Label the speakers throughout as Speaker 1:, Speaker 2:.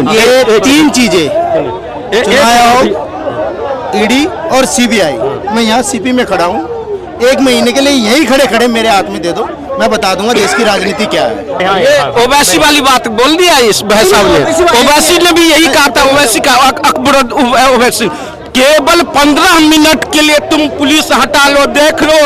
Speaker 1: ये तीन चीजें, चुनाव आयोग, ईडी और सीबीआई। मैं यहाँ सीपी में खड़ा हूँ, 1 महीने के लिए यही खड़े खड़े मेरे हाथ में दे दो, मैं बता दूंगा देश की राजनीति क्या है।
Speaker 2: ये ओवैसी वाली बात बोल दिया इस भाई साहब ने। ओवैसी ने भी यही कहा था, ओवैसी का अकबर ओवैसी, केवल 15 मिनट के लिए तुम पुलिस हटा लो, देख लो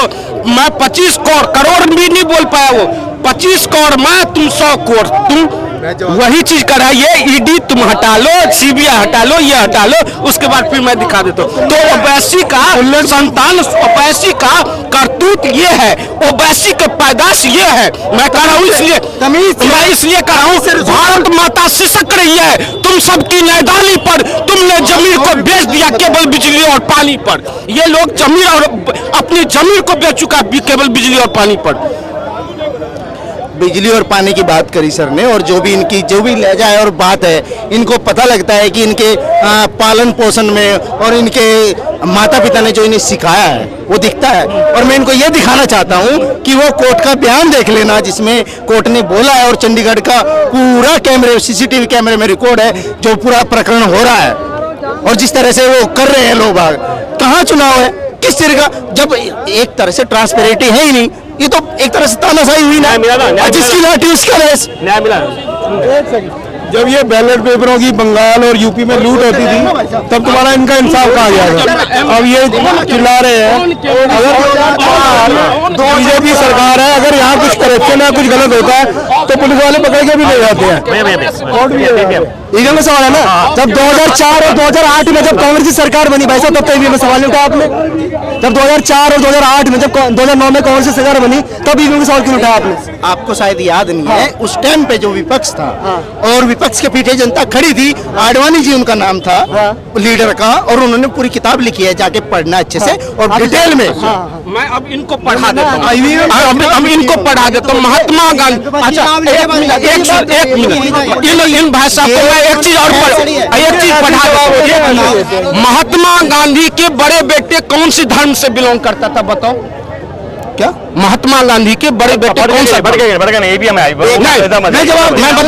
Speaker 2: मैं 25 करोड़ भी नहीं बोल पाया वो, 25 करोड़ मैं, तुम 100 करोड़, तुम वही चीज कर रहा है। ये ईडी तुम हटा लो, सीबीआई हटा लो, ये हटा लो, उसके बाद फिर मैं दिखा देता हूँ। तो ओवैसी का संतान, ओवैसी का करतूत ये है, ओवैसी का पैदाश ये है। मैं कह रहा हूँ इसलिए, मैं इसलिए कह रहा हूँ भारत माता सिसक रही है तुम सबकी नैदानी पर। तुमने जमीन को बेच दिया केवल बिजली और पानी पर। ये लोग जमीन और अपनी जमीन को बेच चुका केवल बिजली और पानी पर।
Speaker 1: बिजली और पानी की बात करी सर ने, और जो भी इनकी जो भी लहजा है और बात है, इनको पता लगता है कि इनके पालन पोषण में और इनके माता पिता ने जो इन्हें सिखाया है वो दिखता है। और मैं इनको ये दिखाना चाहता हूँ कि वो कोर्ट का बयान देख लेना, जिसमें कोर्ट ने बोला है, और चंडीगढ़ का पूरा कैमरे, सीसीटीवी कैमरे में रिकॉर्ड है जो पूरा प्रकरण हो रहा है, और जिस तरह से वो कर रहे हैं लोग। कहाँ चुनाव है, किस तरह का, जब एक तरह से ट्रांसपेरेंटी है ही नहीं, ये तो एक तरह से तानाशाही हुई ना, जिसकी लाठी उसका रेस।
Speaker 2: न्याय मिला।
Speaker 3: जब ये बैलेट पेपरों की बंगाल और यूपी में लूट होती थी, तब तुम्हारा इनका इंसाफ कहाँ जाएगा? अब ये चिल्ला रहे हैं, अगर बीजेपी सरकार है, अगर यहाँ कुछ करप्शन है, कुछ गलत होता है तो पुलिस वाले पकड़ के भी ले जाते हैं। ईवीएम में सवाल है ना, जब 2004 और 2008 में जब कांग्रेस की सरकार बनी भाई साहब, तब तो ईवीएम में सवाल नहीं उठा आपने। जब 2004 और 2008 में, जब 2009 में कांग्रेस की सरकार बनी, तब ईवीएम में सवाल क्यों उठाया आपने?
Speaker 1: आपको शायद याद नहीं है, उस टाइम पे जो विपक्ष था और विपक्ष के पीछे जनता खड़ी थी, आडवाणी जी उनका नाम था लीडर का, और उन्होंने पूरी किताब लिखी है, जाके पढ़ना अच्छे से और डिटेल में।
Speaker 2: मैं अब इनको पढ़ा देता हूँ, अब इनको पढ़ा देता हूँ। महात्मा गांधी, अच्छा एक मिनट, इन भाई साहब को मैं एक चीज पढ़ा देता हूँ। महात्मा गांधी के बड़े बेटे कौन सी धर्म से बिलोंग करता था बताओ? क्या महात्मा गांधी के बड़े बेटे कौन सा?
Speaker 3: बढ़ गए नहीं, भी मैं
Speaker 2: बता रहा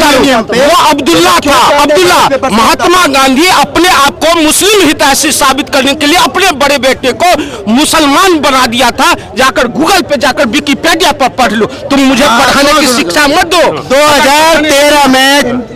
Speaker 2: हूँ, वो अब्दुल्ला था। अब्दुल्ला, महात्मा गांधी अपने आप को मुस्लिम हितैषी साबित करने के लिए अपने बड़े बेटे को मुसलमान बना दिया था। जाकर गूगल पे जाकर विकिपीडिया पर पढ़ लो, तुम मुझे पढ़ाने की शिक्षा मत दो।
Speaker 1: 2013 में,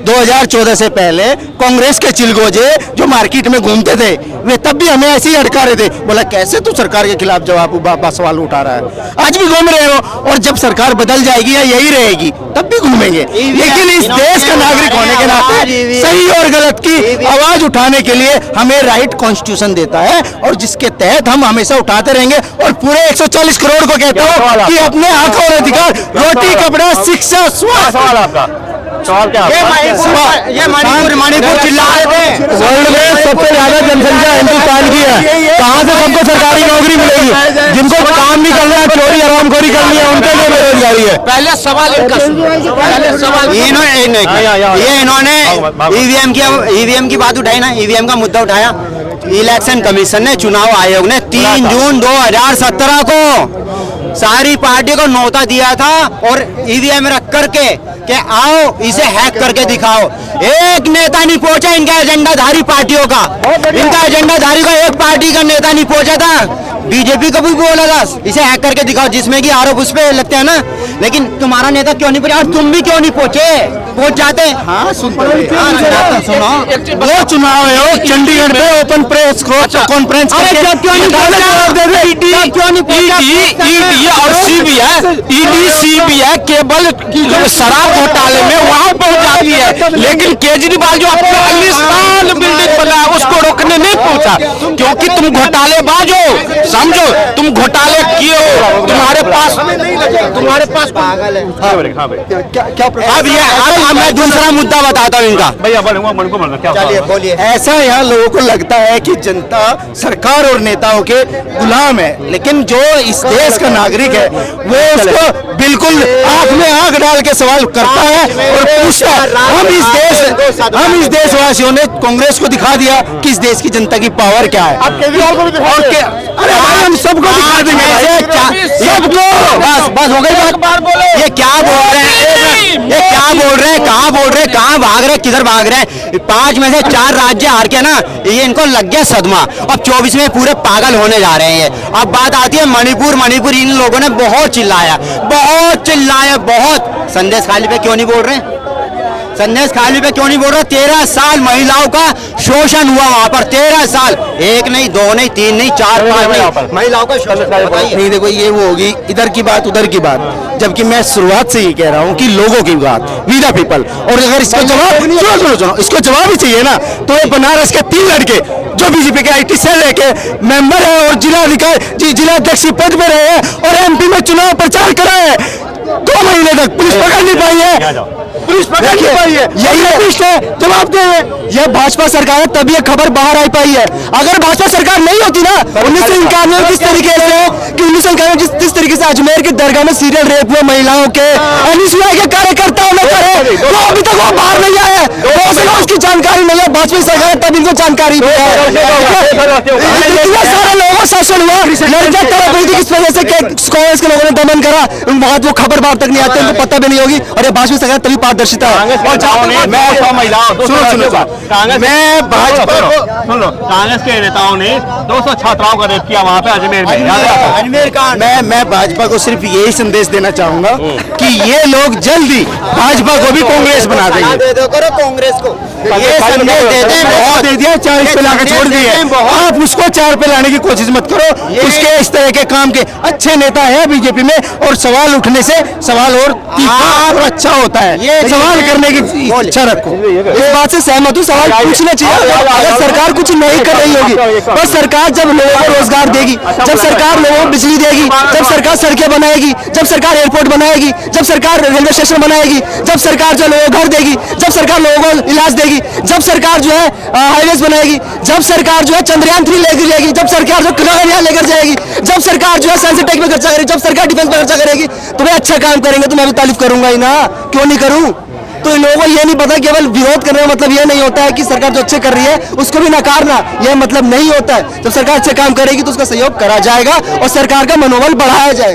Speaker 1: 2014 से पहले कांग्रेस के चिलगोजे जो मार्केट में घूमते थे, वे तब भी हमें ऐसे ही अटका रहे थे, बोला कैसे तू सरकार के खिलाफ जवाब सवाल उठा रहा है, आज भी घूम रहे हो, और जब सरकार बदल जाएगी या यही रहेगी तब भी घूमेंगे। लेकिन इस देश का नागरिक होने के नाते सही और गलत की आवाज उठाने के लिए हमें राइट कॉन्स्टिट्यूशन देता है, और जिसके तहत हम हमेशा उठाते रहेंगे। और पूरे 140 करोड़ को कहता हूँ कि अपने हक और अधिकार, रोटी, कपड़ा, शिक्षा, स्वास्थ्य।
Speaker 2: ये मणिपुर चिल्ला रहे थे,
Speaker 3: वर्ल्ड में सबसे ज्यादा जनसंख्या हिंदुस्तान की है, कहाँ से सबको सरकारी नौकरी मिलेगी? जिनको काम नहीं करना है, चोरी हरामखोरी करनी है, उनके लिए बेरोजगारी है।
Speaker 2: पहले सवाल इनका, पहले सवाल
Speaker 4: इन्होंने ईवीएम की बात उठाई ना, ईवीएम का मुद्दा उठाया। इलेक्शन कमीशन ने, चुनाव आयोग ने 3 जून 2017 को सारी पार्टी को न्योता दिया था, और ईवीएम रख करके कि आओ इसे हैक करके दिखाओ। एक नेता नहीं पहुंचा इनका एजेंडाधारी पार्टियों का, इनका एजेंडाधारी का एक पार्टी का नेता नहीं पहुंचा था। बीजेपी को भी बोला था इसे हैक करके दिखाओ, जिसमें कि आरोप उस पे लगते हैं ना, लेकिन तुम्हारा नेता क्यों नहीं पहुंचा? और तुम भी क्यों नहीं पहुंचे? पहुंच जाते।
Speaker 1: हाँ सुनो, वो चुनाव है, वो चंडीगढ़ में ओपन प्रेस कॉन्फ्रेंस
Speaker 2: और सीबीआई केवल शराब घोटाले में वहां पहुंच जाती है, लेकिन केजरीवाल जो 40 साल बिल्डिंग बना उसको रोकने नहीं पहुंचा, क्योंकि तुम घोटालेबाज हो, समझो तुम घोटाले किए हो, तुम्हारे पास
Speaker 4: पागल है।
Speaker 1: अब ये मैं दूसरा मुद्दा बताता हूँ इनका।
Speaker 4: बोलिए।
Speaker 1: ऐसा यहाँ लोगों को लगता है कि जनता सरकार और नेताओं के गुलाम है, लेकिन जो इस देश का नागरिक है वो उसको बिल्कुल आंख में आंख डाल के सवाल करता है और पूछता है। हम इस देशवासियों ने कांग्रेस को दिखा दिया कि इस देश की जनता की पावर क्या है।
Speaker 3: केजरीवाल को भी दिखा हम सबको दिखा देंगे भाई, सबको।
Speaker 4: बस हो गई बात। ये क्या बोल रहे हैं, ये क्या बोल रहे हैं, कहाँ बोल रहे हैं, कहाँ भाग रहे हैं, किधर भाग रहे हैं? 5 में से 4 राज्य हार के ना ये इनको लग गया सदमा। अब 24 में पूरे पागल होने जा रहे हैं ये। अब बात आती है मणिपुर, मणिपुर इन लोगों ने बहुत चिल्लाया, बहुत चिल्लाया, बहुत। संदेश खाली पे क्यों नहीं बोल रहे? संदेश खाली पे क्यों नहीं बोल रहे? 13 साल महिलाओं का शोषण हुआ वहां पर, 13 साल, 1 नहीं, 2 नहीं, 3 नहीं, 4 5 नहीं, महिलाओं का शोषण।
Speaker 1: नहीं देखो, ये वो होगी इधर की बात उधर की बात, जबकि मैं शुरुआत से ही कह रहा हूँ कि लोगों की बात, वी द पीपल। और अगर इसको जवाब सुनो, इसको जवाब ही चाहिए ना, तो ये बनारस के 3 लड़के जो बीजेपी के IT सेल के मेंबर है और जिला अध्यक्ष पद पे रहे हैं और MP में चुनाव प्रचार करा है, 2 महीने तक पुलिस पकड़ नहीं पाई है, पुलिस पकड़ नहीं पाई है। यही पुलिस है, जवाब दे।
Speaker 3: ये भाजपा सरकार है तभी ये खबर बाहर आई पाई है। अगर भाजपा सरकार नहीं होती ना 1991 में जिस तरीके से कि 1991 जिस तरीके से अजमेर की दरगाह में सीरियल रेप हुए महिलाओं के, NSUI के कार्यकर्ताओं ने करे, वो अभी तक वो बाहर नहीं आए, उसकी जानकारी नहीं है। भाजपा सरकार है तब इनको जानकारी भी है। इतना सारा लोगों का शासन हुआ, लड़कियां तड़प रही थी किस वजह से कांग्रेस के लोगों ने दमन करा, वो खबर बाहर तक नहीं आती, उनको पता भी नहीं होगी। और ये भाजपा सरकार तभी पारदर्शिता है।
Speaker 5: कांग्रेस के नेताओं ने 200 छात्राओं का रेप किया वहाँ पे अजमेर में,
Speaker 4: अजमेर का।
Speaker 1: मैं भाजपा को सिर्फ यही संदेश देना चाहूंगा कि ये लोग जल्दी भाजपा को भी कांग्रेस बना देंगे।
Speaker 4: दे दो करो कांग्रेस को, ये संदेश देते हैं।
Speaker 1: बहुत दे दिया, 40 पे लाकर छोड़ दिए। आप उसको 4 पे लाने की कोशिश मत करो। उसके इस तरह के काम के अच्छे नेता है बीजेपी में, और सवाल उठने से सवाल और तीखा और अच्छा होता है। ये सवाल करने की इच्छा रखो।
Speaker 3: इस बात से सहमत हूँ, सवाल पूछना चाहिए। अगर सरकार कुछ नहीं कर रही होगी, पर सरकार जब लोगों को रोजगार देगी, जब सरकार लोगों को बिजली देगी, जब सरकार सड़कें बनाएगी, जब सरकार एयरपोर्ट बनाएगी, जब सरकार रेलवे स्टेशन बनाएगी, जब सरकार जो लोगों को घर देगी, जब सरकार लोगों को इलाज देगी, जब सरकार जो है हाईवेज बनाएगी, जब सरकार जो है चंद्रयान 3 लेकर जाएगी, जब सरकार जो गगनयान लेकर जाएगी, जब सरकार जो है साइंस टेक में खर्चा करेगी, जब सरकार डिफेंस में खर्चा करेगी, तो मैं अच्छा काम करेंगे तो मैं भी तारीफ करूंगा ही ना, क्यों नहीं करूं? तो इन लोगों को ये नहीं पता, केवल विरोध करने का मतलब ये नहीं होता है कि सरकार जो अच्छे कर रही है उसको भी नकारना, यह मतलब नहीं होता है। जब सरकार अच्छे काम करेगी तो उसका सहयोग करा जाएगा और सरकार का मनोबल बढ़ाया जाएगा।